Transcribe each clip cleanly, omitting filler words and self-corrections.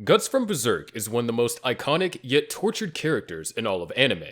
Guts from Berserk is one of the most iconic yet tortured characters in all of anime.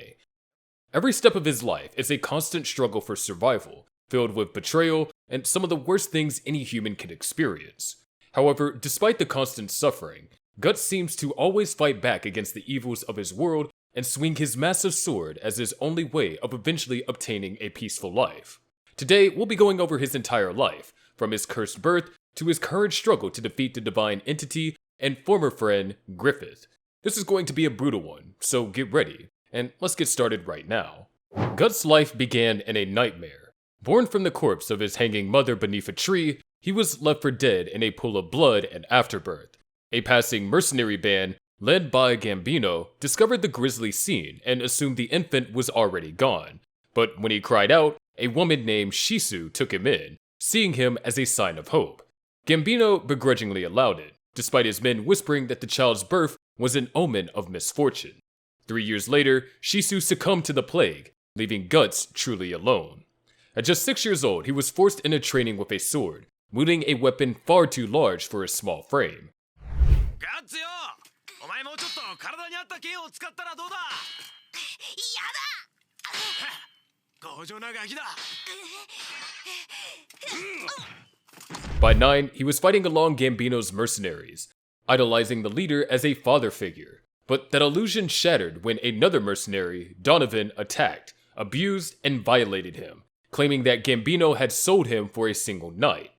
Every step of his life is a constant struggle for survival, filled with betrayal and some of the worst things any human can experience. However, despite the constant suffering, Guts seems to always fight back against the evils of his world and swing his massive sword as his only way of eventually obtaining a peaceful life. Today, we'll be going over his entire life, from his cursed birth to his current struggle to defeat the divine entity and former friend, Griffith. This is going to be a brutal one, so get ready, and let's get started right now. Guts' life began in a nightmare. Born from the corpse of his hanging mother beneath a tree, he was left for dead in a pool of blood and afterbirth. A passing mercenary band, led by Gambino, discovered the grisly scene and assumed the infant was already gone. But when he cried out, a woman named Shisu took him in, seeing him as a sign of hope. Gambino begrudgingly allowed it, despite his men whispering that the child's birth was an omen of misfortune. 3 years later, Shisu succumbed to the plague, leaving Guts truly alone. At just 6 years old, he was forced into training with a sword, wielding a weapon far too large for his small frame. Guts yo! お前もうちょっと体に合った剣を使ったらどうだ? 強情なガキだ. By 9, he was fighting along Gambino's mercenaries, idolizing the leader as a father figure. But that illusion shattered when another mercenary, Donovan, attacked, abused, and violated him, claiming that Gambino had sold him for a single night.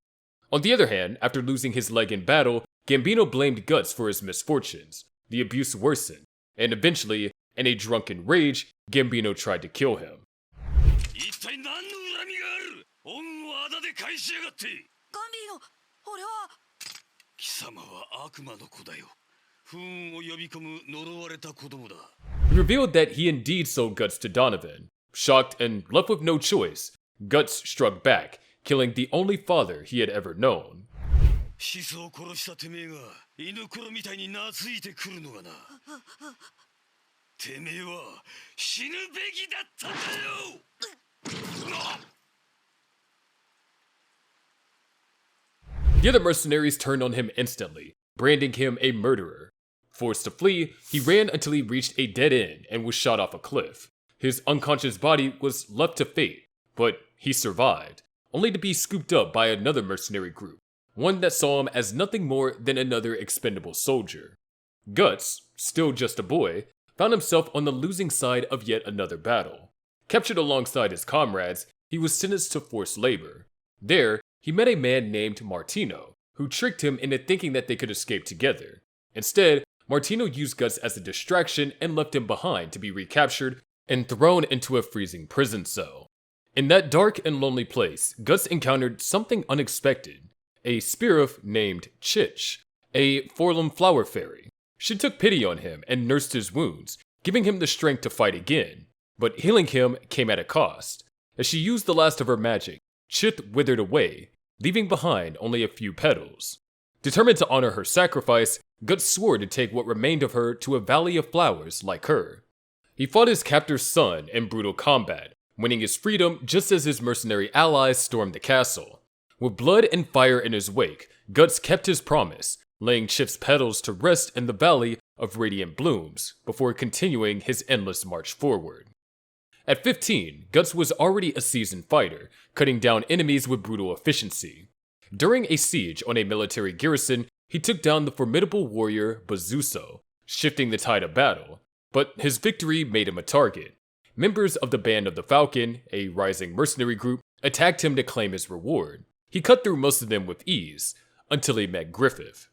On the other hand, after losing his leg in battle, Gambino blamed Guts for his misfortunes. The abuse worsened, and eventually, in a drunken rage, Gambino tried to kill him. 一体何の恨みがある? 恩をあだで返しやがって. ガンビーノ、俺は貴様は悪魔の子だよ。不運を呼び込む呪われた子供だ。 He revealed that he indeed sold Guts to Donovan. Shocked and left with no choice, Guts struck back, killing the only father he had ever known. 子孫を殺したてめえが犬ころみたいに懐いてくるのがな。てめえは死ぬべきだったんだよ。The other mercenaries turned on him instantly, branding him a murderer. Forced to flee, he ran until he reached a dead end and was shot off a cliff. His unconscious body was left to fate, but he survived, only to be scooped up by another mercenary group, one that saw him as nothing more than another expendable soldier. Guts, still just a boy, found himself on the losing side of yet another battle. Captured alongside his comrades, he was sentenced to forced labor. There, he met a man named Martino, who tricked him into thinking that they could escape together. Instead, Martino used Guts as a distraction and left him behind to be recaptured and thrown into a freezing prison cell. In that dark and lonely place, Guts encountered something unexpected, a spirit named Chich, a Forlum flower fairy. She took pity on him and nursed his wounds, giving him the strength to fight again. But healing him came at a cost. As she used the last of her magic, Chith withered away, leaving behind only a few petals. Determined to honor her sacrifice, Guts swore to take what remained of her to a valley of flowers like her. He fought his captor's son in brutal combat, winning his freedom just as his mercenary allies stormed the castle. With blood and fire in his wake, Guts kept his promise, laying Chith's petals to rest in the valley of radiant blooms before continuing his endless march forward. At 15, Guts was already a seasoned fighter, cutting down enemies with brutal efficiency. During a siege on a military garrison, he took down the formidable warrior Bazuso, shifting the tide of battle. But his victory made him a target. Members of the Band of the Falcon, a rising mercenary group, attacked him to claim his reward. He cut through most of them with ease, until he met Griffith.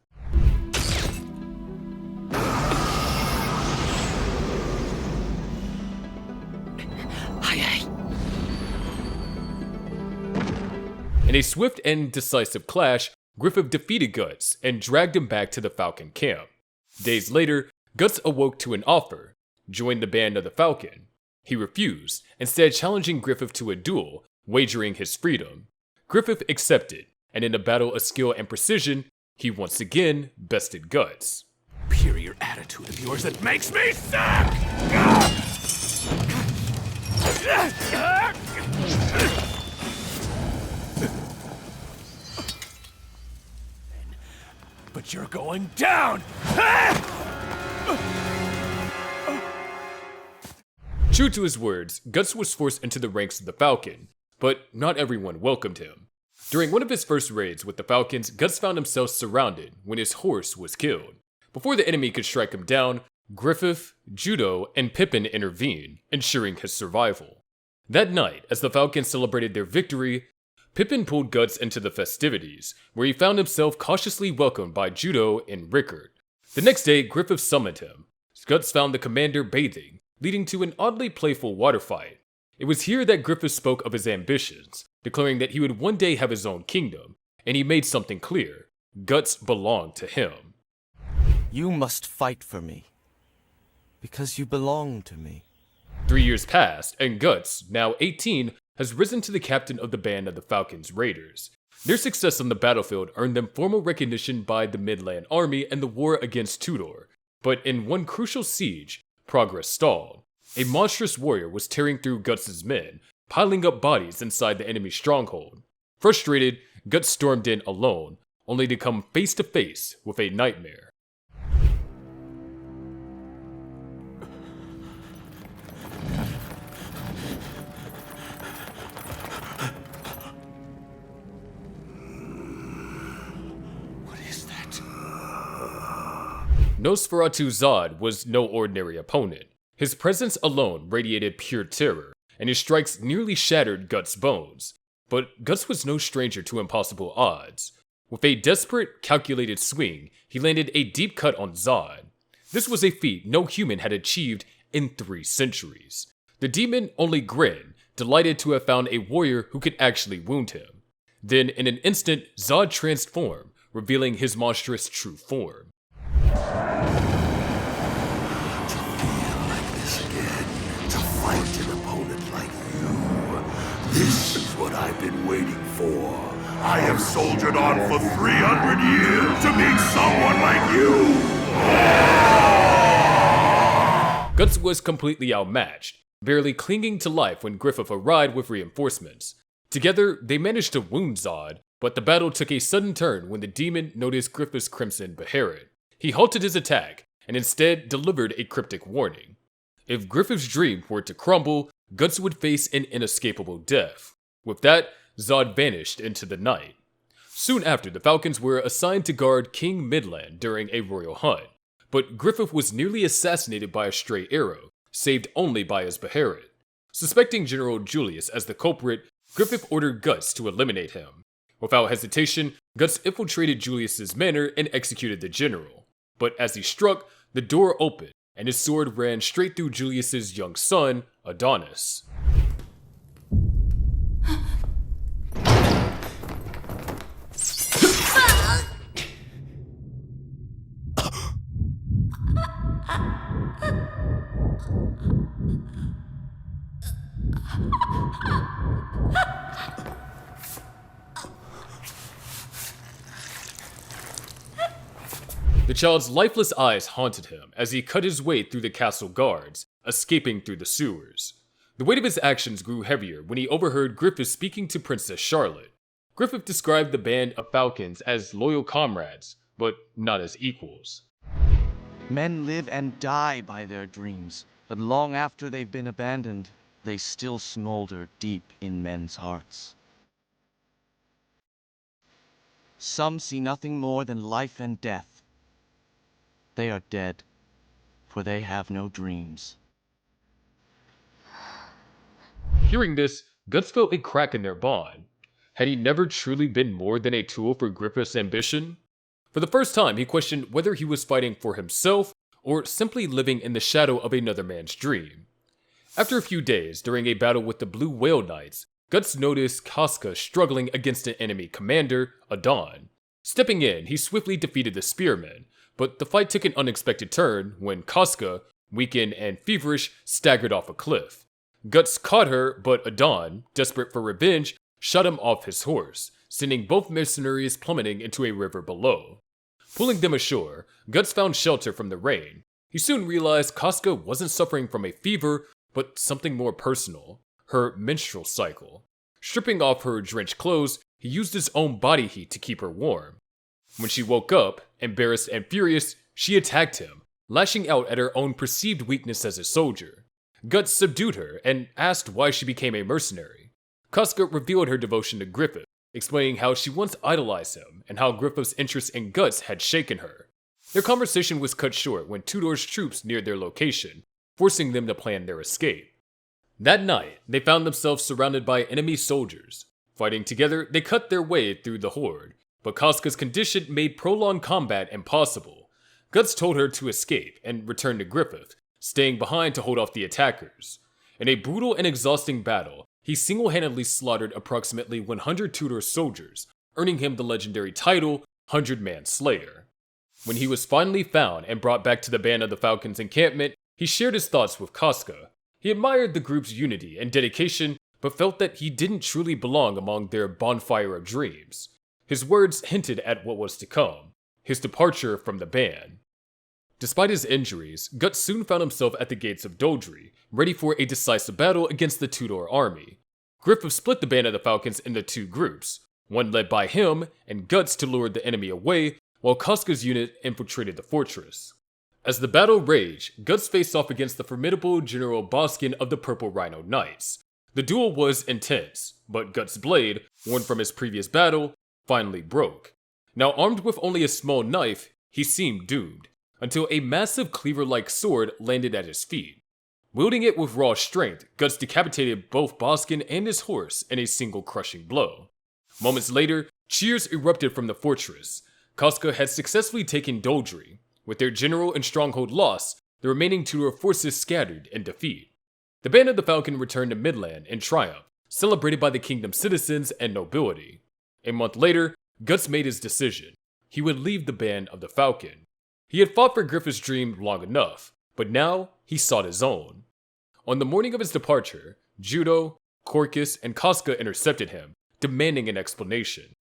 In a swift and decisive clash, Griffith defeated Guts and dragged him back to the Falcon camp. Days later, Guts awoke to an offer: join the Band of the Falcon. He refused, instead challenging Griffith to a duel, wagering his freedom. Griffith accepted, and in a battle of skill and precision, he once again bested Guts. Superior attitude of yours that makes me sick! But you're going down! True to his words, Guts was forced into the ranks of the Falcon, but not everyone welcomed him. During one of his first raids with the Falcons, Guts found himself surrounded when his horse was killed. Before the enemy could strike him down, Griffith, Judeau, and Pippin intervened, ensuring his survival. That night, as the Falcons celebrated their victory, Pippin pulled Guts into the festivities, where he found himself cautiously welcomed by Judeau and Rickard. The next day, Griffith summoned him. Guts found the commander bathing, leading to an oddly playful water fight. It was here that Griffith spoke of his ambitions, declaring that he would one day have his own kingdom, and he made something clear: Guts belonged to him. You must fight for me, because you belong to me. 3 years passed, and Guts, now 18, has risen to the captain of the band of the Falcon's Raiders. Their success on the battlefield earned them formal recognition by the Midland Army and the war against Tudor. But in one crucial siege, progress stalled. A monstrous warrior was tearing through Guts' men, piling up bodies inside the enemy stronghold. Frustrated, Guts stormed in alone, only to come face to face with a nightmare. Nosferatu Zodd was no ordinary opponent. His presence alone radiated pure terror, and his strikes nearly shattered Guts' bones. But Guts was no stranger to impossible odds. With a desperate, calculated swing, he landed a deep cut on Zodd. This was a feat no human had achieved in 3 centuries. The demon only grinned, delighted to have found a warrior who could actually wound him. Then, in an instant, Zodd transformed, revealing his monstrous true form. This is what I've been waiting for. I have soldiered on for 300 years to meet someone like you! Guts was completely outmatched, barely clinging to life when Griffith arrived with reinforcements. Together, they managed to wound Zodd, but the battle took a sudden turn when the demon noticed Griffith's crimson Beherit. He halted his attack, and instead delivered a cryptic warning. If Griffith's dream were to crumble, Guts would face an inescapable death. With that, Zodd vanished into the night. Soon after, the Falcons were assigned to guard King Midland during a royal hunt, but Griffith was nearly assassinated by a stray arrow, saved only by his Beherit. Suspecting General Julius as the culprit, Griffith ordered Guts to eliminate him. Without hesitation, Guts infiltrated Julius's manor and executed the general. But as he struck, the door opened, and his sword ran straight through Julius's young son, Adonis. The child's lifeless eyes haunted him as he cut his way through the castle guards, escaping through the sewers. The weight of his actions grew heavier when he overheard Griffith speaking to Princess Charlotte. Griffith described the band of Falcons as loyal comrades, but not as equals. Men live and die by their dreams, but long after they've been abandoned, they still smolder deep in men's hearts. Some see nothing more than life and death. They are dead, for they have no dreams. Hearing this, Guts felt a crack in their bond. Had he never truly been more than a tool for Griffith's ambition? For the first time, he questioned whether he was fighting for himself or simply living in the shadow of another man's dream. After a few days, during a battle with the Blue Whale Knights, Guts noticed Casca struggling against an enemy commander, Adon. Stepping in, he swiftly defeated the spearmen, but the fight took an unexpected turn when Casca, weakened and feverish, staggered off a cliff. Guts caught her, but Adon, desperate for revenge, shot him off his horse, sending both mercenaries plummeting into a river below. Pulling them ashore, Guts found shelter from the rain. He soon realized Casca wasn't suffering from a fever, but something more personal, her menstrual cycle. Stripping off her drenched clothes, he used his own body heat to keep her warm. When she woke up, embarrassed and furious, she attacked him, lashing out at her own perceived weakness as a soldier. Guts subdued her and asked why she became a mercenary. Casca revealed her devotion to Griffith, explaining how she once idolized him and how Griffith's interest in Guts had shaken her. Their conversation was cut short when Tudor's troops neared their location, forcing them to plan their escape. That night, they found themselves surrounded by enemy soldiers. Fighting together, they cut their way through the horde, but Casca's condition made prolonged combat impossible. Guts told her to escape and return to Griffith, staying behind to hold off the attackers. In a brutal and exhausting battle, he single-handedly slaughtered approximately 100 Tudor soldiers, earning him the legendary title, 100-Man Slayer. When he was finally found and brought back to the Band of the Falcon's encampment, he shared his thoughts with Casca. He admired the group's unity and dedication, but felt that he didn't truly belong among their bonfire of dreams. His words hinted at what was to come, his departure from the band. Despite his injuries, Guts soon found himself at the gates of Doldry, ready for a decisive battle against the Tudor army. Griffith split the Band of the Falcons into two groups, one led by him and Guts to lure the enemy away, while Casca's unit infiltrated the fortress. As the battle raged, Guts faced off against the formidable General Boskin of the Purple Rhino Knights. The duel was intense, but Guts' blade, worn from his previous battle, finally broke. Now armed with only a small knife, he seemed doomed, until a massive cleaver-like sword landed at his feet. Wielding it with raw strength, Guts decapitated both Boskin and his horse in a single crushing blow. Moments later, cheers erupted from the fortress. Casca had successfully taken Doldry. With their general and stronghold lost, the remaining Tudor forces scattered in defeat. The Band of the Falcon returned to Midland in triumph, celebrated by the kingdom's citizens and nobility. A month later, Guts made his decision. He would leave the Band of the Falcon. He had fought for Griffith's dream long enough, but now he sought his own. On the morning of his departure, Judeau, Corcus, and Casca intercepted him, demanding an explanation.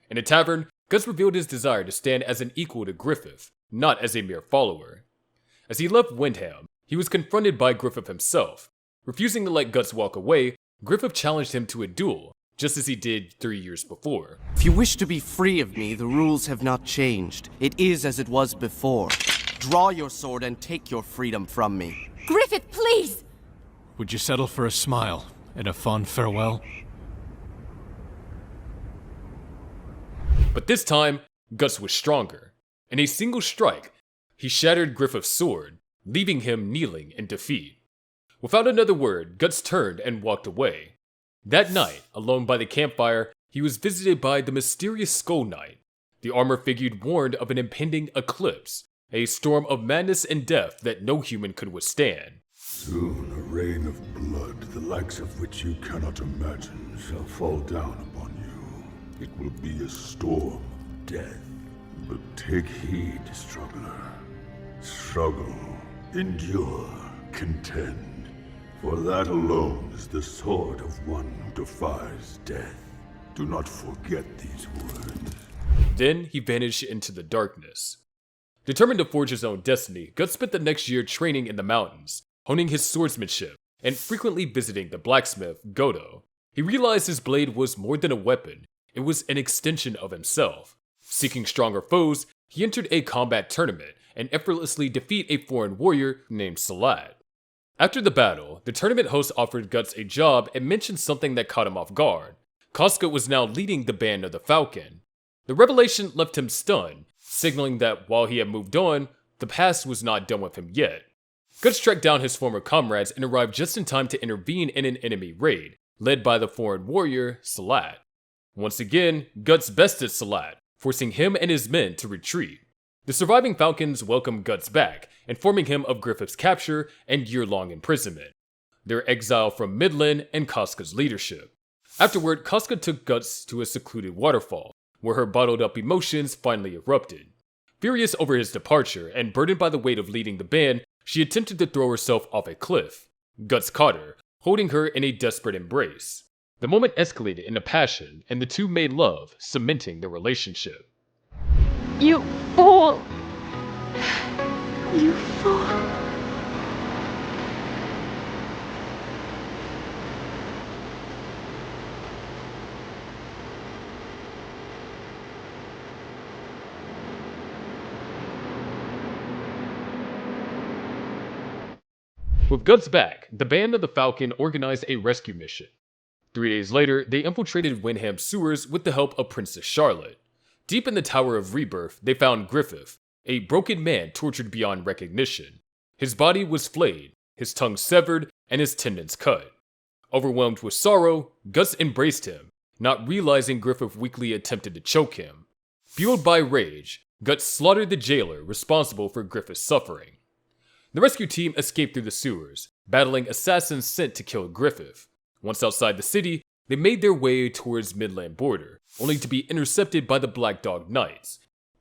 In a tavern, Guts revealed his desire to stand as an equal to Griffith, not as a mere follower. As he left Windham, he was confronted by Griffith himself. Refusing to let Guts walk away, Griffith challenged him to a duel, just as he did 3 years before. If you wish to be free of me, the rules have not changed. It is as it was before. Draw your sword and take your freedom from me. Griffith, please! Would you settle for a smile and a fond farewell? But this time, Guts was stronger. In a single strike, he shattered Griffith's sword, leaving him kneeling in defeat. Without another word, Guts turned and walked away. That night, alone by the campfire, he was visited by the mysterious Skull Knight. The armor figure warned of an impending eclipse, a storm of madness and death that no human could withstand. Soon a rain of blood, the likes of which you cannot imagine, shall fall down upon you. It will be a storm of death. But take heed, struggler. Struggle, endure, contend. For that alone is the sword of one who defies death. Do not forget these words. Then he vanished into the darkness. Determined to forge his own destiny, Guts spent the next year training in the mountains, honing his swordsmanship, and frequently visiting the blacksmith, Godhand. He realized his blade was more than a weapon, it was an extension of himself. Seeking stronger foes, he entered a combat tournament and effortlessly defeat a foreign warrior named Salat. After the battle, the tournament host offered Guts a job and mentioned something that caught him off guard. Casca was now leading the Band of the Falcon. The revelation left him stunned, signaling that while he had moved on, the past was not done with him yet. Guts tracked down his former comrades and arrived just in time to intervene in an enemy raid, led by the foreign warrior, Salat. Once again, Guts bested Salat, forcing him and his men to retreat. The surviving Falcons welcomed Guts back, informing him of Griffith's capture and year-long imprisonment, their exile from Midland, and Casca's leadership. Afterward, Casca took Guts to a secluded waterfall, where her bottled-up emotions finally erupted. Furious over his departure and burdened by the weight of leading the band, she attempted to throw herself off a cliff. Guts caught her, holding her in a desperate embrace. The moment escalated into passion, and the two made love, cementing their relationship. You fool! You fool! With Guts back, the band of the Falcon organized a rescue mission. 3 days later, they infiltrated Windham's sewers with the help of Princess Charlotte. Deep in the Tower of Rebirth, they found Griffith, a broken man tortured beyond recognition. His body was flayed, his tongue severed, and his tendons cut. Overwhelmed with sorrow, Guts embraced him, not realizing Griffith weakly attempted to choke him. Fueled by rage, Guts slaughtered the jailer responsible for Griffith's suffering. The rescue team escaped through the sewers, battling assassins sent to kill Griffith. Once outside the city, they made their way towards Midland border, only to be intercepted by the Black Dog Knights,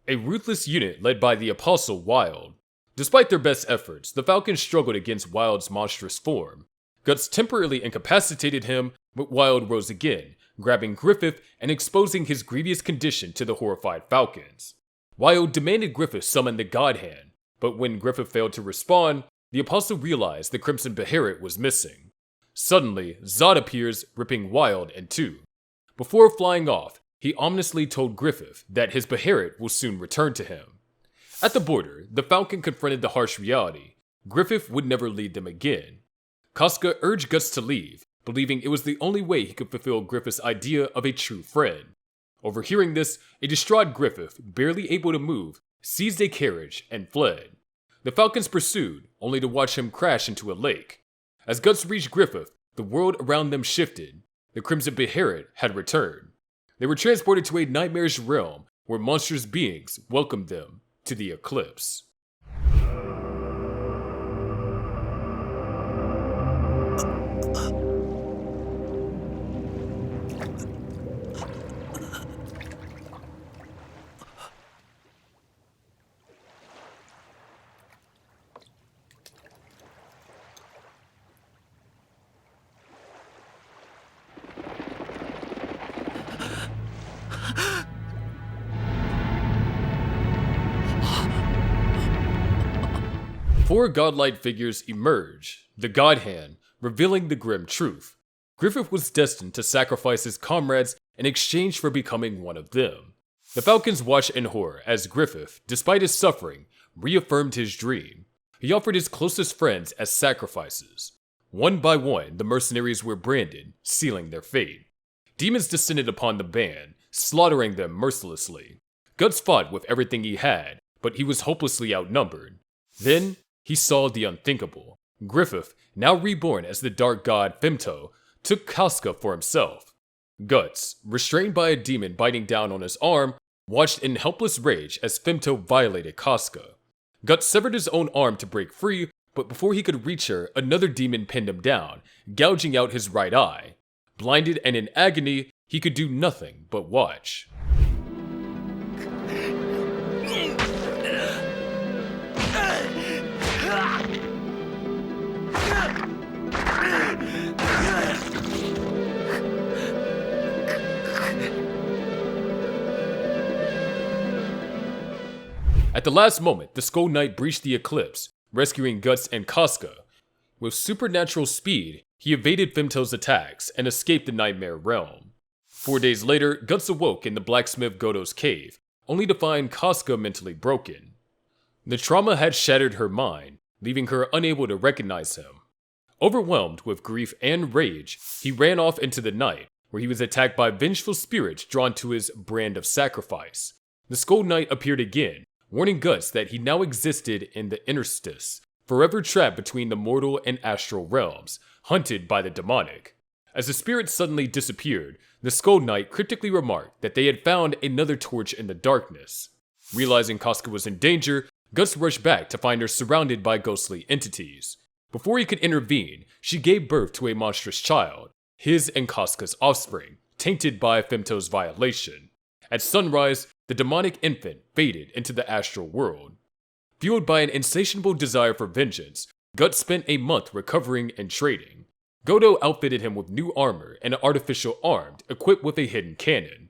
a ruthless unit led by the Apostle Wild. Despite their best efforts, the Falcons struggled against Wild's monstrous form. Guts temporarily incapacitated him, but Wild rose again, grabbing Griffith and exposing his grievous condition to the horrified Falcons. Wild demanded Griffith summon the Godhand, but when Griffith failed to respond, the Apostle realized the Crimson Beherit was missing. Suddenly, Zodd appears, ripping Wild in two. Before flying off, he ominously told Griffith that his Beherit will soon return to him. At the border, the Falcon confronted the harsh reality. Griffith would never lead them again. Casca urged Guts to leave, believing it was the only way he could fulfill Griffith's idea of a true friend. Overhearing this, a distraught Griffith, barely able to move, seized a carriage and fled. The Falcons pursued, only to watch him crash into a lake. As Guts reached Griffith, the world around them shifted. The Crimson Beherit had returned. They were transported to a nightmarish realm where monstrous beings welcomed them to the Eclipse. Four godlike figures emerge, the Godhand, revealing the grim truth. Griffith was destined to sacrifice his comrades in exchange for becoming one of them. The Falcons watched in horror as Griffith, despite his suffering, reaffirmed his dream. He offered his closest friends as sacrifices. One by one, the mercenaries were branded, sealing their fate. Demons descended upon the band, slaughtering them mercilessly. Guts fought with everything he had, but he was hopelessly outnumbered. Then, he saw the unthinkable. Griffith, now reborn as the dark god Femto, took Casca for himself. Guts, restrained by a demon biting down on his arm, watched in helpless rage as Femto violated Casca. Guts severed his own arm to break free, but before he could reach her, another demon pinned him down, gouging out his right eye. Blinded and in agony, he could do nothing but watch. At the last moment, the Skull Knight breached the Eclipse, rescuing Guts and Casca. With supernatural speed, he evaded Femto's attacks and escaped the Nightmare Realm. 4 days later, Guts awoke in the blacksmith Godhau's cave, only to find Casca mentally broken. The trauma had shattered her mind, leaving her unable to recognize him. Overwhelmed with grief and rage, he ran off into the night, where he was attacked by vengeful spirits drawn to his brand of sacrifice. The Skull Knight appeared again, warning Guts that he now existed in the interstice, forever trapped between the mortal and astral realms, hunted by the demonic. As the spirit suddenly disappeared, the Skull Knight cryptically remarked that they had found another torch in the darkness. Realizing Casca was in danger, Guts rushed back to find her surrounded by ghostly entities. Before he could intervene, she gave birth to a monstrous child, his and Casca's offspring, tainted by Femto's violation. At sunrise, the demonic infant faded into the astral world. Fueled by an insatiable desire for vengeance, Guts spent a month recovering and trading. Godhau outfitted him with new armor and an artificial arm equipped with a hidden cannon.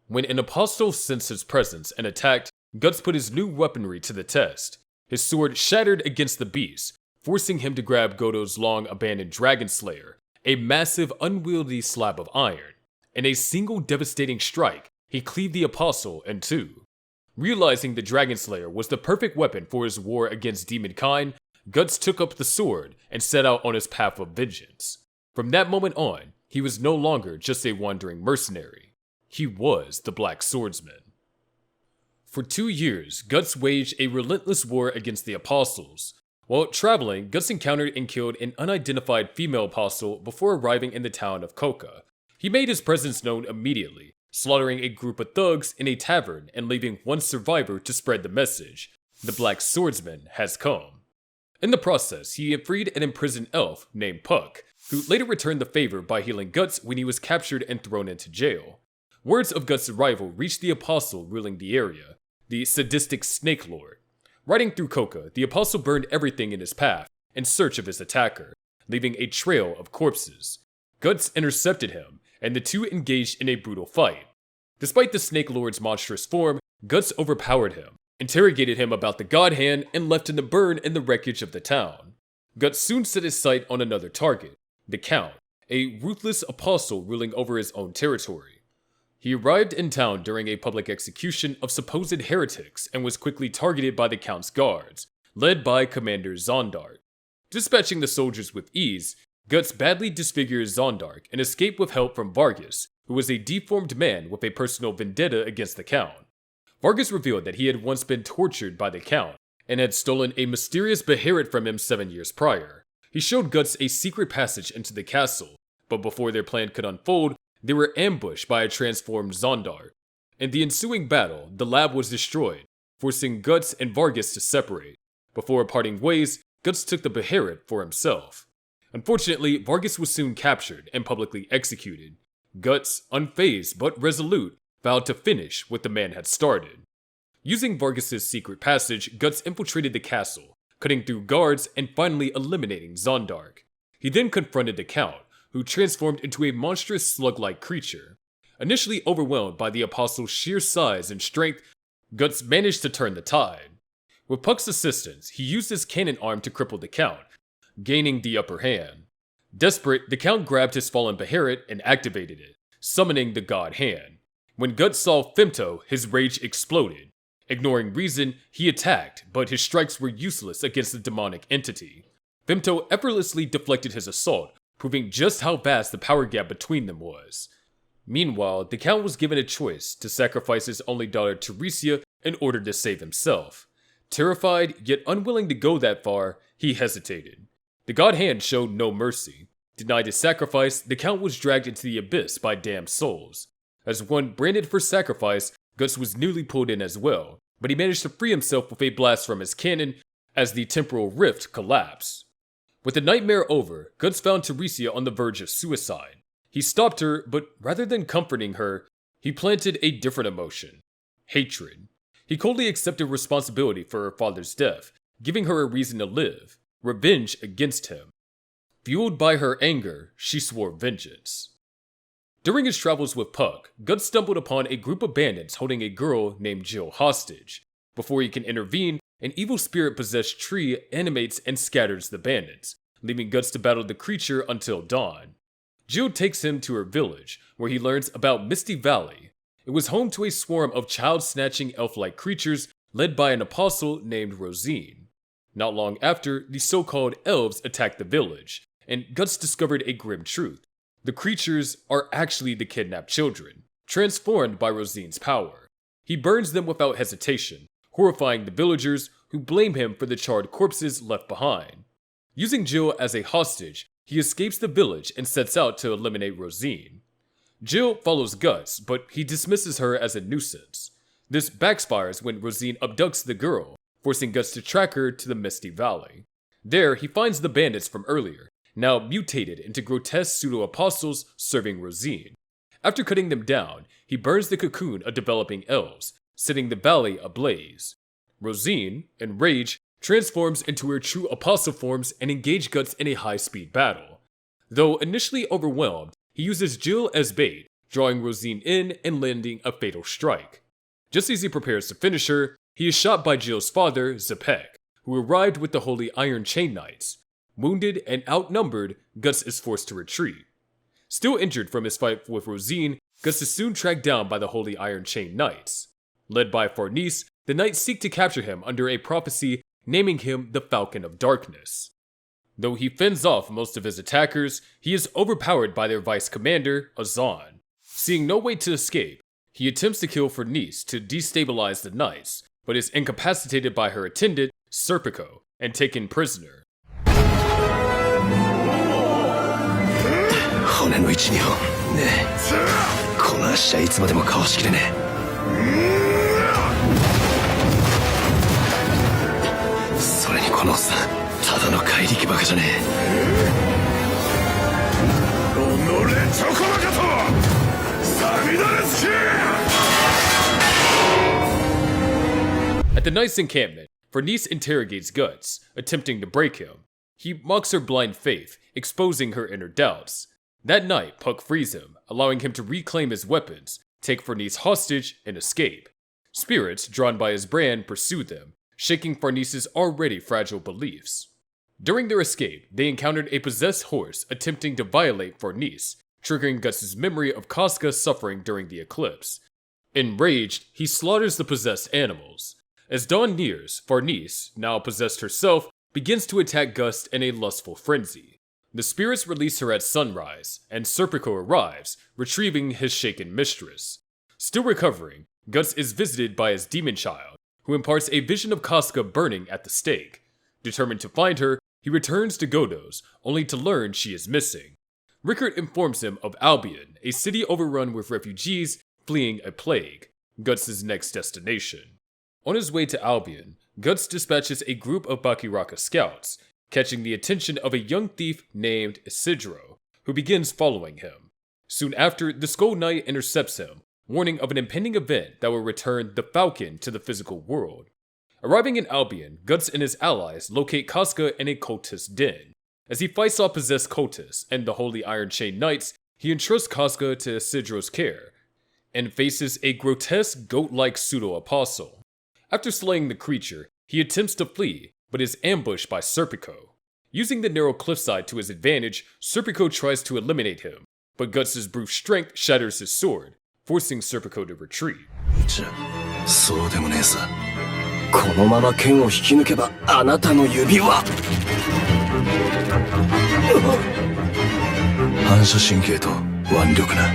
When an apostle sensed his presence and attacked, Guts put his new weaponry to the test. His sword shattered against the beast, forcing him to grab Godhau's long-abandoned Dragon Slayer, a massive, unwieldy slab of iron. In a single devastating strike, he cleaved the apostle in two. Realizing the Dragon Slayer was the perfect weapon for his war against demonkind, Guts took up the sword and set out on his path of vengeance. From that moment on, he was no longer just a wandering mercenary. He was the Black Swordsman. For 2 years, Guts waged a relentless war against the Apostles. While traveling, Guts encountered and killed an unidentified female apostle before arriving in the town of Koka. He made his presence known immediately, slaughtering a group of thugs in a tavern and leaving one survivor to spread the message: the Black Swordsman has come. In the process, he had freed an imprisoned elf named Puck, who later returned the favor by healing Guts when he was captured and thrown into jail. Words of Guts' arrival reached the apostle ruling the area, the sadistic Snake Lord. Riding through Koka, the apostle burned everything in his path in search of his attacker, leaving a trail of corpses. Guts intercepted him, and the two engaged in a brutal fight. Despite the Snake Lord's monstrous form, Guts overpowered him, interrogated him about the Godhand, and left him to burn in the wreckage of the town. Guts soon set his sight on another target, the Count, a ruthless apostle ruling over his own territory. He arrived in town during a public execution of supposed heretics and was quickly targeted by the Count's guards, led by Commander Zondark. Dispatching the soldiers with ease, Guts badly disfigured Zondark and escaped with help from Vargas, who was a deformed man with a personal vendetta against the Count. Vargas revealed that he had once been tortured by the Count and had stolen a mysterious beherit from him 7 years prior. He showed Guts a secret passage into the castle, but before their plan could unfold, they were ambushed by a transformed Zondark. In the ensuing battle, the lab was destroyed, forcing Guts and Vargas to separate. Before parting ways, Guts took the beherit for himself. Unfortunately, Vargas was soon captured and publicly executed. Guts, unfazed but resolute, vowed to finish what the man had started. Using Vargas' secret passage, Guts infiltrated the castle, cutting through guards and finally eliminating Zondark. He then confronted the Count, who transformed into a monstrous slug-like creature. Initially overwhelmed by the apostle's sheer size and strength, Guts managed to turn the tide. With Puck's assistance, he used his cannon arm to cripple the Count, gaining the upper hand. Desperate, the Count grabbed his fallen beherit and activated it, summoning the Godhand. When Guts saw Femto, his rage exploded. Ignoring reason, he attacked, but his strikes were useless against the demonic entity. Femto effortlessly deflected his assault, proving just how vast the power gap between them was. Meanwhile, the Count was given a choice to sacrifice his only daughter Teresia in order to save himself. Terrified, yet unwilling to go that far, he hesitated. The Godhand showed no mercy. Denied his sacrifice, the Count was dragged into the abyss by damned souls. As one branded for sacrifice, Guts was newly pulled in as well, but he managed to free himself with a blast from his cannon as the temporal rift collapsed. With the nightmare over, Guts found Teresia on the verge of suicide. He stopped her, but rather than comforting her, he planted a different emotion: hatred. He coldly accepted responsibility for her father's death, giving her a reason to live, revenge against him. Fueled by her anger, she swore vengeance. During his travels with Puck, Guts stumbled upon a group of bandits holding a girl named Jill hostage. Before he can intervene, an evil spirit-possessed tree animates and scatters the bandits, leaving Guts to battle the creature until dawn. Jill takes him to her village, where he learns about Misty Valley. It was home to a swarm of child-snatching elf-like creatures led by an apostle named Rosine. Not long after, the so-called elves attacked the village, and Guts discovered a grim truth. The creatures are actually the kidnapped children, transformed by Rosine's power. He burns them without hesitation, horrifying the villagers who blame him for the charred corpses left behind. Using Jill as a hostage, he escapes the village and sets out to eliminate Rosine. Jill follows Guts, but he dismisses her as a nuisance. This backfires when Rosine abducts the girl, forcing Guts to track her to the Misty Valley. There, he finds the bandits from earlier, now mutated into grotesque pseudo-apostles serving Rosine. After cutting them down, he burns the cocoon of developing elves, setting the valley ablaze. Rosine, in rage, transforms into her true apostle forms and engages Guts in a high-speed battle. Though initially overwhelmed, he uses Jill as bait, drawing Rosine in and landing a fatal strike. Just as he prepares to finish her, he is shot by Jill's father, Zepek, who arrived with the Holy Iron Chain Knights. Wounded and outnumbered, Guts is forced to retreat. Still injured from his fight with Rosine, Guts is soon tracked down by the Holy Iron Chain Knights. Led by Farnese, the Knights seek to capture him under a prophecy naming him the Falcon of Darkness. Though he fends off most of his attackers, he is overpowered by their vice commander, Zodd. Seeing no way to escape, he attempts to kill Farnese to destabilize the knights, but is incapacitated by her attendant, Serpico, and taken prisoner. 骨の1、2本ねえこの足じゃいつまでもかわしきれねえそれにこのおっさんただの怪力バカじゃねえ己チョコバカとさみだれつけ At the knight's encampment, Farnese interrogates Guts, attempting to break him. He mocks her blind faith, exposing her inner doubts. That night, Puck frees him, allowing him to reclaim his weapons, take Farnese hostage, and escape. Spirits, drawn by his brand, pursue them, shaking Farnese's already fragile beliefs. During their escape, they encountered a possessed horse attempting to violate Farnese, triggering Guts' memory of Casca suffering during the eclipse. Enraged, he slaughters the possessed animals. As dawn nears, Farnese, now possessed herself, begins to attack Gus in a lustful frenzy. The spirits release her at sunrise, and Serpico arrives, retrieving his shaken mistress. Still recovering, Guts is visited by his demon child, who imparts a vision of Casca burning at the stake. Determined to find her, he returns to Godhau's, only to learn she is missing. Rickert informs him of Albion, a city overrun with refugees fleeing a plague, Guts' next destination. On his way to Albion, Guts dispatches a group of Bakiraka scouts, catching the attention of a young thief named Isidro, who begins following him. Soon after, the Skull Knight intercepts him, warning of an impending event that will return the Falcon to the physical world. Arriving in Albion, Guts and his allies locate Casca in a cultist den. As he fights off possessed cultists and the Holy Iron Chain Knights, he entrusts Casca to Isidro's care, and faces a grotesque goat-like pseudo-apostle. After slaying the creature, he attempts to flee, but is ambushed by Serpico. Using the narrow cliffside to his advantage, Serpico tries to eliminate him, but Guts' brute strength shatters his sword, forcing Serpico to retreat. そうでもねえさこのまま剣を引き抜けばあなたの指は反射神経と腕力な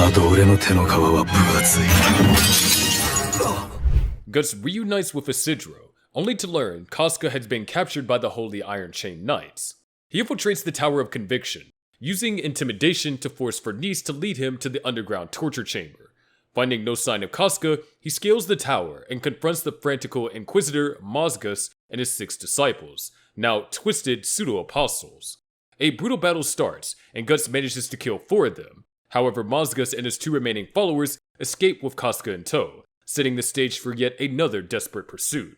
あと俺の手の皮は分厚い Guts reunites with Isidro, only to learn Casca has been captured by the Holy Iron Chain Knights. He infiltrates the Tower of Conviction, using intimidation to force Farnese to lead him to the underground torture chamber. Finding no sign of Casca, he scales the tower and confronts the frantical Inquisitor Mozgus and his 6 disciples, now twisted pseudo-apostles. A brutal battle starts, and Guts manages to kill 4 of them. However, Mozgus and his 2 remaining followers escape with Casca in tow, setting the stage for yet another desperate pursuit.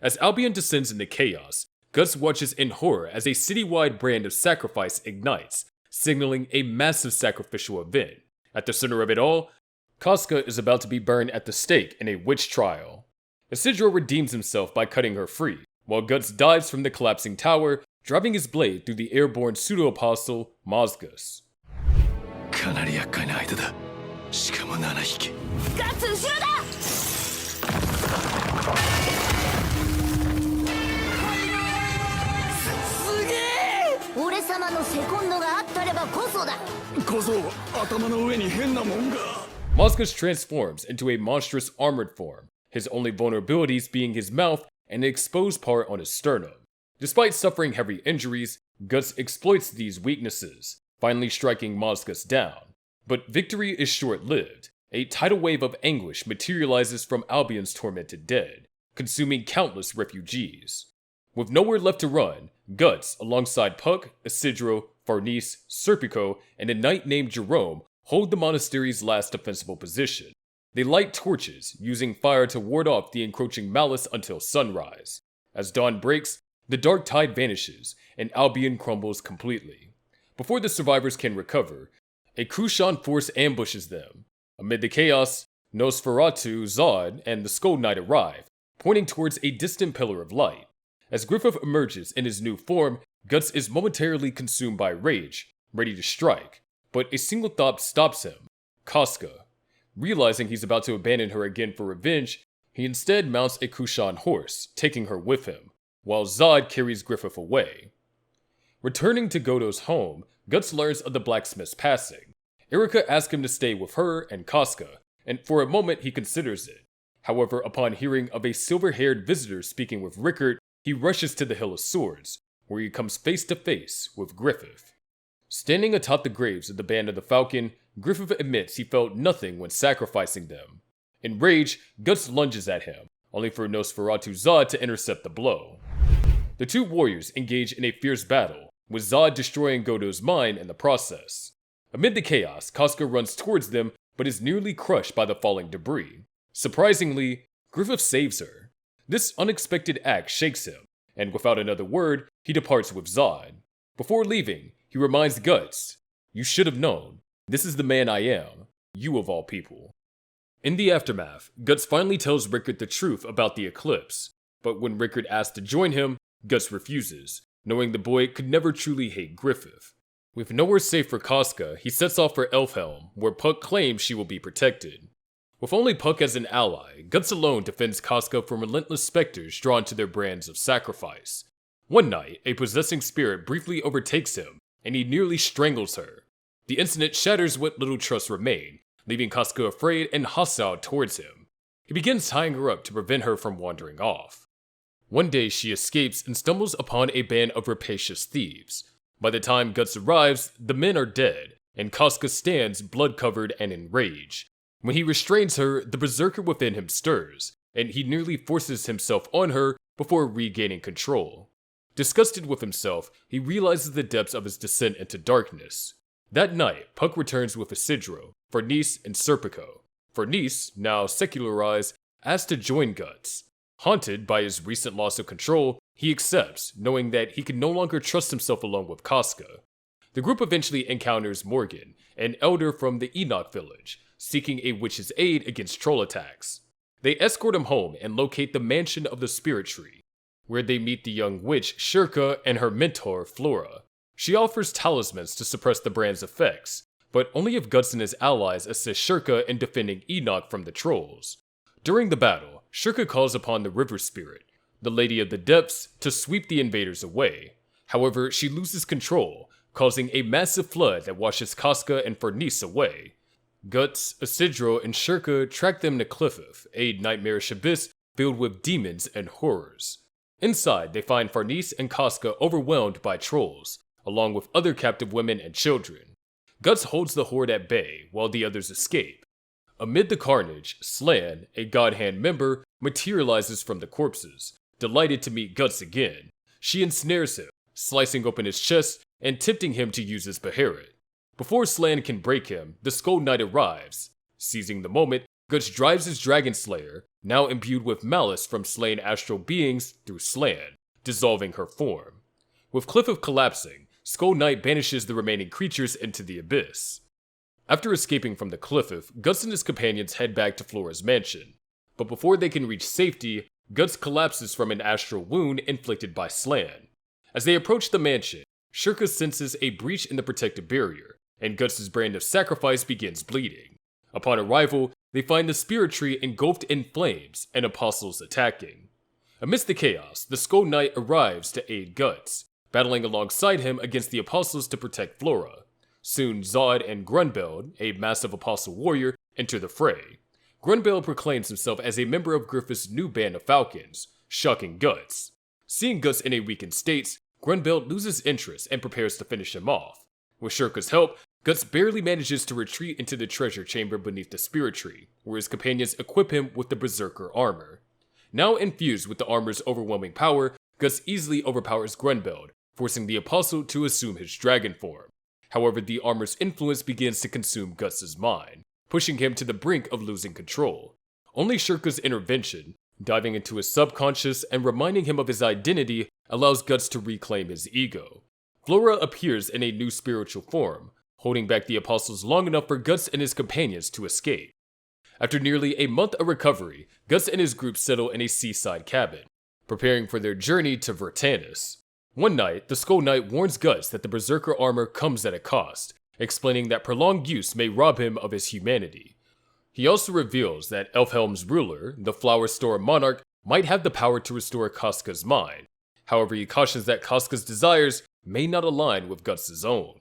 As Albion descends into chaos, Guts watches in horror as a citywide brand of sacrifice ignites, signaling a massive sacrificial event. At the center of it all, Casca is about to be burned at the stake in a witch trial. Isidro redeems himself by cutting her free, while Guts dives from the collapsing tower, driving his blade through the airborne pseudo-apostle Mozgus. かなり厄介な相手だしかも7匹ガッツ後ろだすげえ俺様のセコンドがあったればこそだ小僧頭の上に変なもんが Mozgus transforms into a monstrous armored form, his only vulnerabilities being his mouth and an exposed part on his sternum. Despite suffering heavy injuries, Guts exploits these weaknesses, finally striking Mozgus down. But victory is short-lived. A tidal wave of anguish materializes from Albion's tormented dead, consuming countless refugees. With nowhere left to run, Guts, alongside Puck, Isidro, Farnese, Serpico, and a knight named Jerome, hold the monastery's last defensible position. They light torches, using fire to ward off the encroaching malice until sunrise. As dawn breaks, the dark tide vanishes, and Albion crumbles completely. Before the survivors can recover, a Kushan force ambushes them. Amid the chaos, Nosferatu, Zodd, and the Skull Knight arrive, pointing towards a distant pillar of light. As Griffith emerges in his new form, Guts is momentarily consumed by rage, ready to strike. But a single thought stops him: Casca. Realizing he's about to abandon her again for revenge, He instead mounts a Kushan horse, taking her with him, while Zodd carries Griffith away. Returning to Godot's home, Guts learns of the blacksmith's passing. Erica asks him to stay with her and Casca, and for a moment he considers it. However, upon hearing of a silver-haired visitor speaking with Rickard, he rushes to the Hill of Swords, where he comes face to face with Griffith. Standing atop the graves of the Band of the Falcon, Griffith admits he felt nothing when sacrificing them. Enraged, Guts lunges at him, only for Nosferatu Zodd to intercept the blow. The two warriors engage in a fierce battle, with Zodd destroying Godot's mind in the process. Amid the chaos, Casca runs towards them, but is nearly crushed by the falling debris. Surprisingly, Griffith saves her. This unexpected act shakes him, and without another word, he departs with Zodd. Before leaving, he reminds Guts, "You should have known. This is the man I am, you of all people." In the aftermath, Guts finally tells Rickard the truth about the Eclipse, but when Rickard asks to join him, Guts refuses, knowing the boy could never truly hate Griffith. With nowhere safe for Casca, he sets off for Elfhelm, where Puck claims she will be protected. With only Puck as an ally, Guts alone defends Casca from relentless specters drawn to their brands of sacrifice. One night, a possessing spirit briefly overtakes him, and he nearly strangles her. The incident shatters what little trust remained, leaving Casca afraid and hostile towards him. He begins tying her up to prevent her from wandering off. One day she escapes and stumbles upon a band of rapacious thieves. By the time Guts arrives, the men are dead, and Casca stands blood-covered and enraged. When he restrains her, the berserker within him stirs, and he nearly forces himself on her before regaining control. Disgusted with himself, he realizes the depths of his descent into darkness. That night, Puck returns with Isidro, Farnese, and Serpico. Farnese, now secularized, asks to join Guts. Haunted by his recent loss of control, he accepts, knowing that he can no longer trust himself alone with Casca. The group eventually encounters Morgan, an elder from the Enoch village, seeking a witch's aid against troll attacks. They escort him home and locate the mansion of the Spirit Tree, where they meet the young witch Shirka and her mentor Flora. She offers talismans to suppress the brand's effects, but only if Guts and his allies assist Shirka in defending Enoch from the trolls. During the battle, Shirka calls upon the River Spirit, the Lady of the Depths, to sweep the invaders away. However, she loses control, causing a massive flood that washes Casca and Farnese away. Guts, Isidro, and Shirka track them to Griffith, a nightmarish abyss filled with demons and horrors. Inside, they find Farnese and Casca overwhelmed by trolls, along with other captive women and children. Guts holds the horde at bay while the others escape. Amid the carnage, Slan, a Godhand member, materializes from the corpses, delighted to meet Guts again. She ensnares him, slicing open his chest and tempting him to use his Beherit. Before Slan can break him, the Skull Knight arrives. Seizing the moment, Guts drives his Dragon Slayer, now imbued with malice from slain astral beings, through Slan, dissolving her form. With Griffith collapsing, Skull Knight banishes the remaining creatures into the abyss. After escaping from the Griffith, Guts and his companions head back to Flora's mansion. But before they can reach safety, Guts collapses from an astral wound inflicted by Slan. As they approach the mansion, Shirka senses a breach in the protective barrier, and Guts' brand of sacrifice begins bleeding. Upon arrival, they find the Spirit Tree engulfed in flames and apostles attacking. Amidst the chaos, the Skull Knight arrives to aid Guts, battling alongside him against the apostles to protect Flora. Soon, Zodd and Grunbeld, a massive apostle warrior, enter the fray. Grunbeld proclaims himself as a member of Griffith's new band of Falcons, shocking Guts. Seeing Guts in a weakened state, Grunbeld loses interest and prepares to finish him off. With Shirka's help, Guts barely manages to retreat into the treasure chamber beneath the Spirit Tree, where his companions equip him with the Berserker Armor. Now infused with the armor's overwhelming power, Guts easily overpowers Grunbeld, forcing the apostle to assume his dragon form. However, the armor's influence begins to consume Guts' mind, pushing him to the brink of losing control. Only Shirka's intervention, diving into his subconscious and reminding him of his identity, allows Guts to reclaim his ego. Flora appears in a new spiritual form, holding back the apostles long enough for Guts and his companions to escape. After nearly a month of recovery, Guts and his group settle in a seaside cabin, preparing for their journey to Vritanis. One night, the Skull Knight warns Guts that the Berserker Armor comes at a cost, explaining that prolonged use may rob him of his humanity. He also reveals that Elfhelm's ruler, the Flower Storm Monarch, might have the power to restore Casca's mind. However, he cautions that Casca's desires may not align with Guts' own.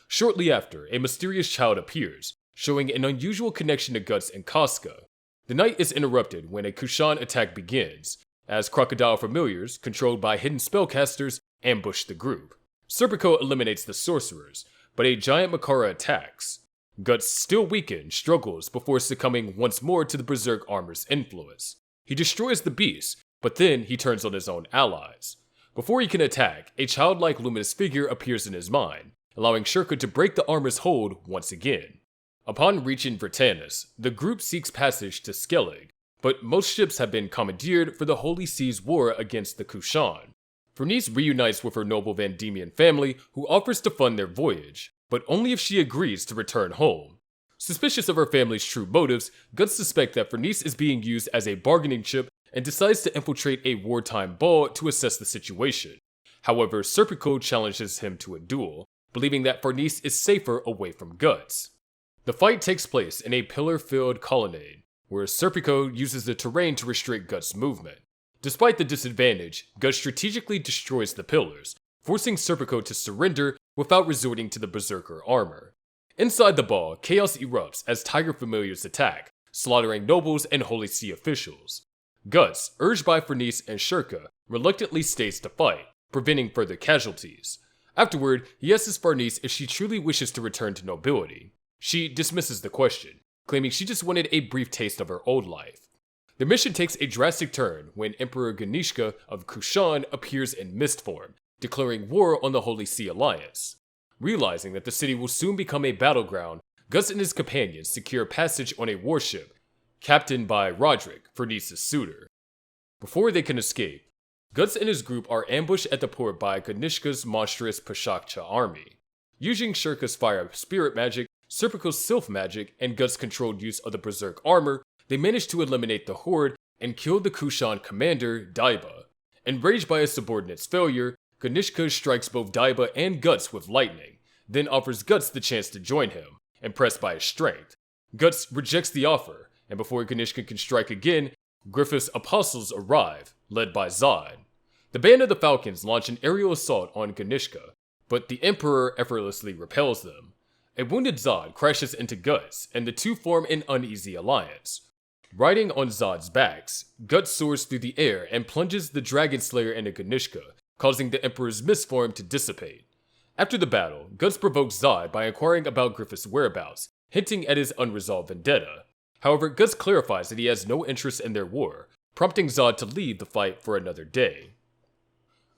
Shortly after, a mysterious child appears, showing an unusual connection to Guts and Casca. The night is interrupted when a Kushan attack begins, as crocodile familiars, controlled by hidden spellcasters, ambush the group. Serpico eliminates the sorcerers, but a giant Makara attacks. Guts, still weakened, struggles before succumbing once more to the Berserk Armor's influence. He destroys the beast, but then he turns on his own allies. Before he can attack, a childlike luminous figure appears in his mind, allowing Shurka to break the armor's hold once again. Upon reaching Vritanis, the group seeks passage to Skellig, but most ships have been commandeered for the Holy Sea's war against the Kushan. Farnese reunites with her noble Vandemian family, who offers to fund their voyage, but only if she agrees to return home. Suspicious of her family's true motives, Guts suspects that Farnese is being used as a bargaining chip and decides to infiltrate a wartime ball to assess the situation. However, Serpico challenges him to a duel, believing that Farnese is safer away from Guts. The fight takes place in a pillar-filled colonnade, where Serpico uses the terrain to restrict Guts' movement. Despite the disadvantage, Guts strategically destroys the pillars, forcing Serpico to surrender without resorting to the Berserker Armor. Inside the ball, chaos erupts as Tiger Familiars attack, slaughtering nobles and Holy See officials. Guts, urged by Farnese and Shurka, reluctantly stays to fight, preventing further casualties. Afterward, he asks Farnese if she truly wishes to return to nobility. She dismisses the question, claiming she just wanted a brief taste of her old life. The mission takes a drastic turn when Emperor Ganishka of Kushan appears in mist form, declaring war on the Holy See Alliance. Realizing that the city will soon become a battleground, Guts and his companions secure passage on a warship, captained by Roderick, Farnese's suitor. Before they can escape, Guts and his group are ambushed at the port by Ganishka's monstrous Pashakcha army. Using Shurka's fire spirit magic, Serpico's sylph magic, and Guts' controlled use of the Berserk Armor, they manage to eliminate the Horde and kill the Kushan commander, Daiba. Enraged by his subordinate's failure, Ganishka strikes both Daiba and Guts with lightning, then offers Guts the chance to join him, impressed by his strength. Guts rejects the offer, and before Ganishka can strike again, Griffith's apostles arrive, led by Zodd. The band of the Falcons launch an aerial assault on Ganishka, but the Emperor effortlessly repels them. A wounded Zodd crashes into Guts, and the two form an uneasy alliance. Riding on Zodd's backs, Guts soars through the air and plunges the Dragon Slayer into Ganishka, causing the Emperor's mistform to dissipate. After the battle, Guts provokes Zodd by inquiring about Griffith's whereabouts, hinting at his unresolved vendetta. However, Guts clarifies that he has no interest in their war, prompting Zodd to leave the fight for another day.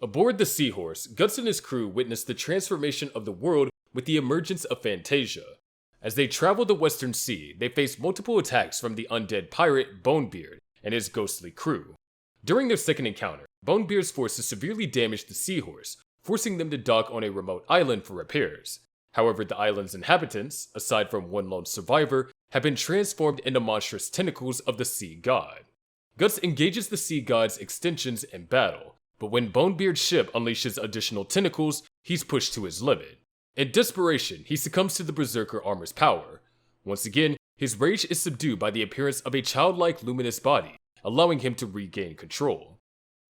Aboard the Seahorse, Guts and his crew witness the transformation of the world with the emergence of Fantasia. As they travel the Western Sea, they face multiple attacks from the undead pirate Bonebeard and his ghostly crew. During their second encounter, Bonebeard's forces severely damage the Seahorse, forcing them to dock on a remote island for repairs. However, the island's inhabitants, aside from one lone survivor, have been transformed into monstrous tentacles of the Sea God. Guts engages the Sea God's extensions in battle, but when Bonebeard's ship unleashes additional tentacles, he's pushed to his limit. In desperation, he succumbs to the Berserker Armor's power. Once again, his rage is subdued by the appearance of a childlike luminous body, allowing him to regain control.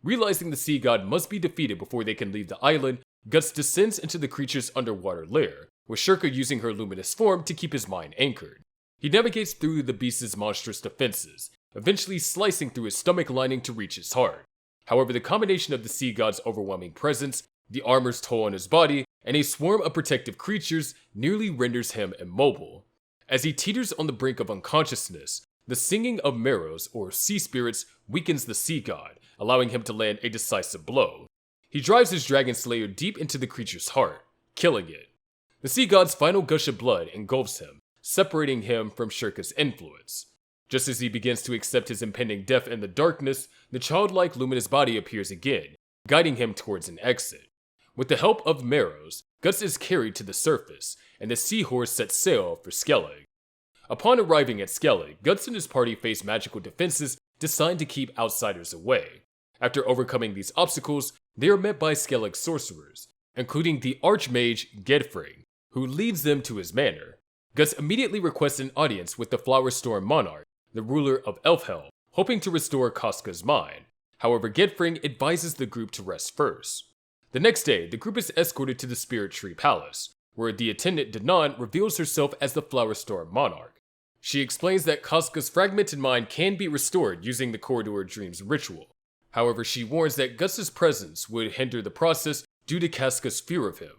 Realizing the Sea God must be defeated before they can leave the island, Guts descends into the creature's underwater lair, with Shurka using her luminous form to keep his mind anchored. He navigates through the beast's monstrous defenses, eventually slicing through his stomach lining to reach his heart. However, the combination of the Sea God's overwhelming presence, the armor's toll on his body, and a swarm of protective creatures nearly renders him immobile. As he teeters on the brink of unconsciousness, the singing of Meros, or sea spirits, weakens the Sea God, allowing him to land a decisive blow. He drives his Dragon Slayer deep into the creature's heart, killing it. The Sea God's final gush of blood engulfs him, separating him from Shurka's influence. Just as he begins to accept his impending death in the darkness, the childlike luminous body appears again, guiding him towards an exit. With the help of Meros, Guts is carried to the surface, and the Seahorse sets sail for Skellig. Upon arriving at Skellig, Guts and his party face magical defenses designed to keep outsiders away. After overcoming these obstacles, they are met by Skellig's sorcerers, including the Archmage Gedfring, who leads them to his manor. Guts immediately requests an audience with the Flower Storm Monarch, the ruler of Elfhelm, hoping to restore Casca's mind. However, Gedfring advises the group to rest first. The next day, the group is escorted to the Spirit Tree Palace, where the attendant Danan reveals herself as the Flower Storm Monarch. She explains that Casca's fragmented mind can be restored using the Corridor of Dreams ritual. However, she warns that Guts' presence would hinder the process due to Casca's fear of him.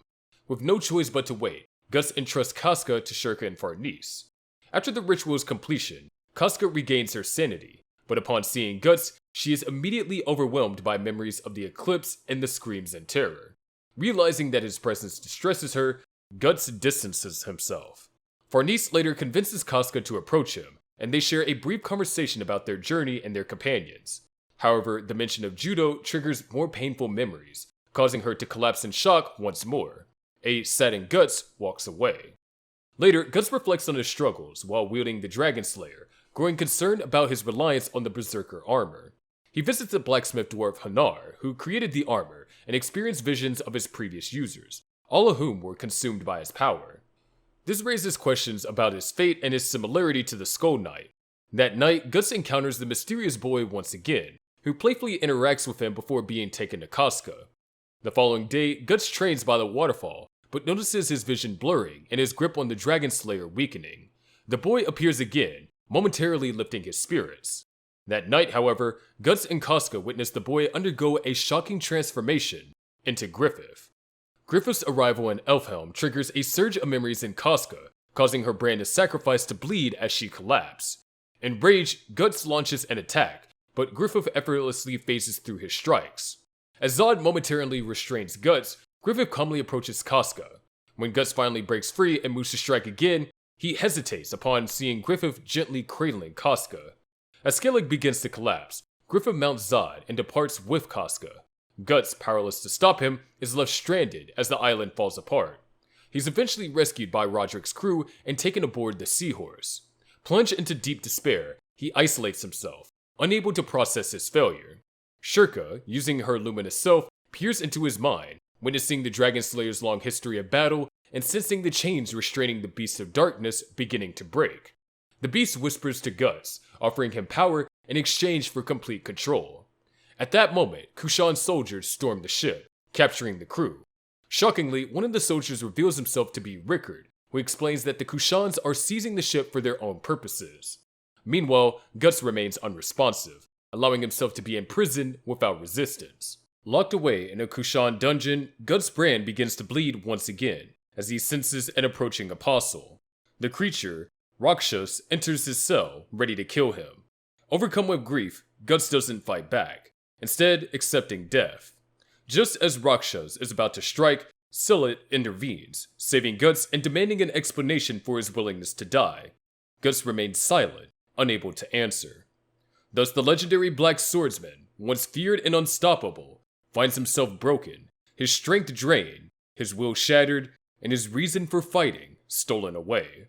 With no choice but to wait, Guts entrusts Casca to Shurka and Farnese. After the ritual's completion, Casca regains her sanity, but upon seeing Guts, she is immediately overwhelmed by memories of the Eclipse and the screams and terror. Realizing that his presence distresses her, Guts distances himself. Farnese later convinces Casca to approach him, and they share a brief conversation about their journey and their companions. However, the mention of Judeau triggers more painful memories, causing her to collapse in shock once more. A saddened Guts walks away. Later, Guts reflects on his struggles while wielding the Dragon Slayer, growing concerned about his reliance on the Berserker Armor. He visits the blacksmith dwarf Hanar, who created the armor, and experiences visions of his previous users, all of whom were consumed by his power. This raises questions about his fate and his similarity to the Skull Knight. That night, Guts encounters the mysterious boy once again, who playfully interacts with him before being taken to Casca. The following day, Guts trains by the waterfall, but notices his vision blurring and his grip on the Dragon Slayer weakening. The boy appears again, momentarily lifting his spirits. That night, however, Guts and Casca witness the boy undergo a shocking transformation into Griffith. Griffith's arrival in Elfhelm triggers a surge of memories in Casca, causing her brand of sacrifice to bleed as she collapses. Enraged, Guts launches an attack, but Griffith effortlessly phases through his strikes. As Zodd momentarily restrains Guts, Griffith calmly approaches Casca. When Guts finally breaks free and moves to strike again, he hesitates upon seeing Griffith gently cradling Casca. As Skellig begins to collapse, Griffith mounts Zodd and departs with Casca. Guts, powerless to stop him, is left stranded as the island falls apart. He's eventually rescued by Roderick's crew and taken aboard the Seahorse. Plunged into deep despair, he isolates himself, unable to process his failure. Shurka, using her luminous self, peers into his mind, witnessing the Dragon Slayer's long history of battle and sensing the chains restraining the Beast of Darkness beginning to break. The Beast whispers to Guts, offering him power in exchange for complete control. At that moment, Kushan's soldiers storm the ship, capturing the crew. Shockingly, one of the soldiers reveals himself to be Rickard, who explains that the Kushans are seizing the ship for their own purposes. Meanwhile, Guts remains unresponsive, allowing himself to be imprisoned without resistance. Locked away in a Kushan dungeon, Guts' brand begins to bleed once again, as he senses an approaching apostle. The creature, Rakshas, enters his cell, ready to kill him. Overcome with grief, Guts doesn't fight back, instead accepting death. Just as Rakshas is about to strike, Silit intervenes, saving Guts and demanding an explanation for his willingness to die. Guts remains silent, unable to answer. Thus the legendary Black Swordsman, once feared and unstoppable, finds himself broken, his strength drained, his will shattered, and his reason for fighting stolen away.